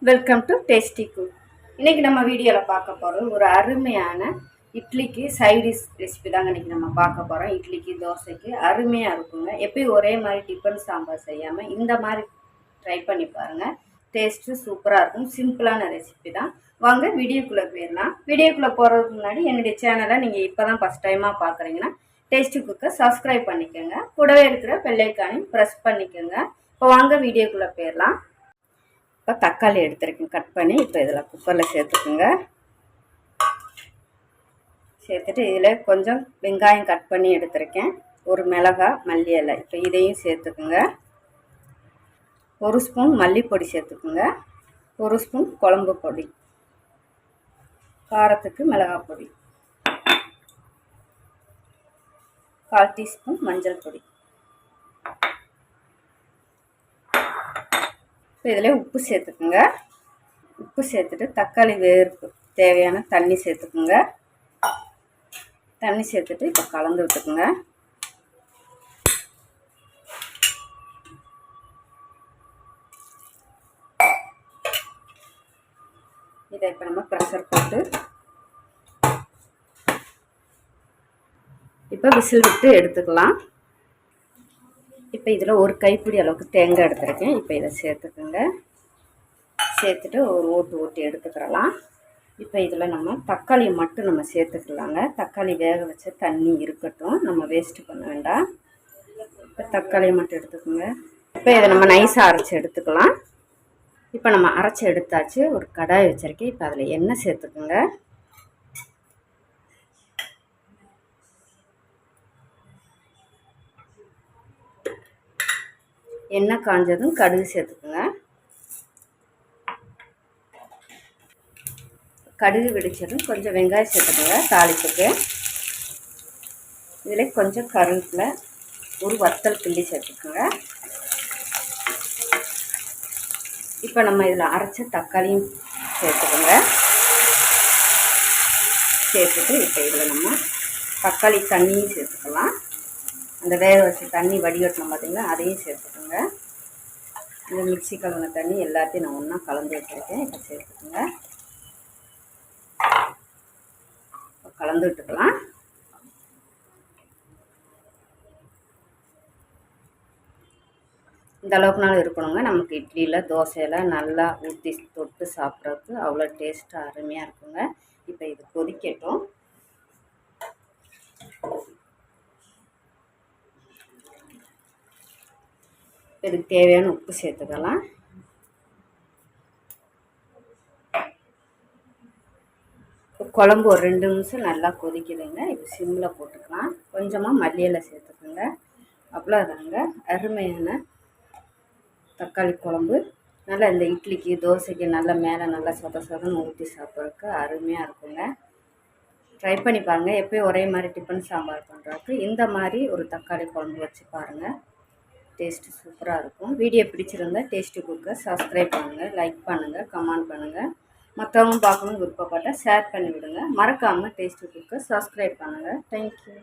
Welcome to tasty cook. இன்றைக்கி நம்ம வீடியோவில் பார்க்க போகிறோம் ஒரு அருமையான இட்லிக்கு சைடிஷ் ரெசிபி தாங்க. இன்றைக்கி நம்ம பார்க்க போகிறோம். இட்லிக்கு தோசைக்கு அருமையாக இருக்குங்க. எப்பயும் ஒரே மாதிரி டிஃபன் சாம்பார் செய்யாமல் இந்த மாதிரி ட்ரை பண்ணி பாருங்கள். டேஸ்ட்டு சூப்பராக இருக்கும். சிம்பிளான ரெசிபி தான். வாங்க வீடியோக்குள்ளே போயிடலாம். வீடியோக்குள்ளே போகிறதுக்கு முன்னாடி என்னுடைய சேனலை நீங்கள் இப்போ தான் ஃபஸ்ட் டைமாக பார்க்குறீங்கன்னா டேஸ்டி குக்கை சப்ஸ்கிரைப் பண்ணிக்கோங்க. கூடவே இருக்கிற பெல் ஐக்கானையும் ப்ரெஸ் பண்ணிக்கோங்க. இப்போ வாங்க வீடியோக்குள்ளே போயிடலாம். இப்போ தக்காளி எடுத்துருக்கேன் கட் பண்ணி. இப்போ இதில் குக்கரில் சேர்த்துக்குங்க. சேர்த்துட்டு இதில் கொஞ்சம் வெங்காயம் கட் பண்ணி எடுத்துருக்கேன். ஒரு மிளகாய், மல்லி இலை, இப்போ இதையும் சேர்த்துக்குங்க. ஒரு ஸ்பூன் மல்லிப்பொடி சேர்த்துக்குங்க. ஒரு ஸ்பூன் குழம்பு பொடி, காரத்துக்கு மிளகாய் பொடி, 1/4 டீஸ்பூன் மஞ்சள் பொடி. இப்போ இதில் உப்பு சேர்த்துக்குங்க. உப்பு சேர்த்துட்டு தக்காளி வேருக்கு தேவையான தண்ணி சேர்த்துக்குங்க. தண்ணி சேர்த்துட்டு இப்போ கலந்து விட்டுக்குங்க. இதை இப்போ நம்ம ப்ரெஷர் போட்டு இப்போ விசில் விட்டு எடுத்துக்கலாம். இப்போ இதில் ஒரு கைப்பிடி அளவுக்கு தேங்காய் எடுத்துருக்கேன். இப்போ இதை சேர்த்துக்குங்க. சேர்த்துட்டு ஒரு ஓட்டி எடுத்துக்கிறலாம். இப்போ இதில் நம்ம தக்காளியை மட்டும் நம்ம சேர்த்துக்கலாங்க. தக்காளி வேக வச்ச தண்ணி இருக்கட்டும், நம்ம வேஸ்ட்டு பண்ண வேண்டாம். இப்போ தக்காளியை மட்டும் எடுத்துக்கோங்க. இப்போ இதை நம்ம நைஸாக அரைச்சி எடுத்துக்கலாம். இப்போ நம்ம அரைச்சி எடுத்தாச்சு. ஒரு கடாய் வச்சுருக்கேன். இப்போ அதில் எண்ணெய் சேர்த்துக்குங்க. எண்ணெய் காஞ்சதும் கடுகு சேர்த்துக்குங்க. கடுகு வெடிச்சதும் கொஞ்சம் வெங்காயம் சேர்த்துக்குங்க தாளிப்புக்கு. இதில் கொஞ்சம் கருவேப்பிலை, ஒரு வத்தல் கிள்ளி சேர்த்துக்குங்க. இப்போ நம்ம இதில் அரைச்ச தக்காளியும் சேர்த்துக்குங்க. சேர்த்துட்டு இப்போ இதில் நம்ம தக்காளி தண்ணியும் சேர்த்துக்கலாம். அந்த வேக வச்சு தண்ணி வடிகட்டணும் பார்த்திங்களா, அதையும் சேர்த்துக்கோங்க. இந்த மிக்ஸி கலந்த தண்ணி எல்லாத்தையும் நான் ஒன்றா கலந்து வச்சுருக்கேன். இப்போ சேர்த்துக்கோங்க. கலந்து விட்டுக்கலாம். இந்த அளவுக்குனாலும் இருக்கணுங்க. நமக்கு இட்லியில் தோசையில் நல்லா ஊற்றி தொட்டு சாப்பிட்றதுக்கு அவ்வளோ டேஸ்ட்டாக அருமையாக இருக்குங்க. இப்போ இது கொதிக்கட்டும். இதுக்கு தேவையான உப்பு சேர்த்துக்கலாம். குழம்பு ஒரு 2 நிமிஷம் நல்லா கொதிக்குதுங்க. இப்போ சிம்மில் போட்டுக்கலாம். கொஞ்சமாக மல்லி இலை சேர்த்துக்கோங்க. அவ்வளோதாங்க, அருமையான தக்காளி குழம்பு. நல்லா இந்த இட்லிக்கு தோசைக்கு நல்லா மேலே நல்லா சொதன்னு ஊற்றி சாப்பிட்றதுக்கு அருமையாக இருக்குங்க. ட்ரை பண்ணி பாருங்கள். எப்போயும் ஒரே மாதிரி டிஃபன் சாம்பார் பண்ணுறதுக்கு இந்த மாதிரி ஒரு தக்காளி குழம்பு வச்சு பாருங்கள். டேஸ்ட்டு சூப்பராக இருக்கும். வீடியோ பிடிச்சிருந்தா டேஸ்டி குக்கை சப்ஸ்கிரைப் பண்ணுங்கள், லைக் பண்ணுங்கள், கமெண்ட் பண்ணுங்கள். மற்றவங்க பார்க்கணுன்னு விருப்பப்பட்டால் ஷேர் பண்ணி விடுங்க. மறக்காமல் டேஸ்டி குக்கை சப்ஸ்கிரைப் பண்ணுங்கள். தேங்க்யூ.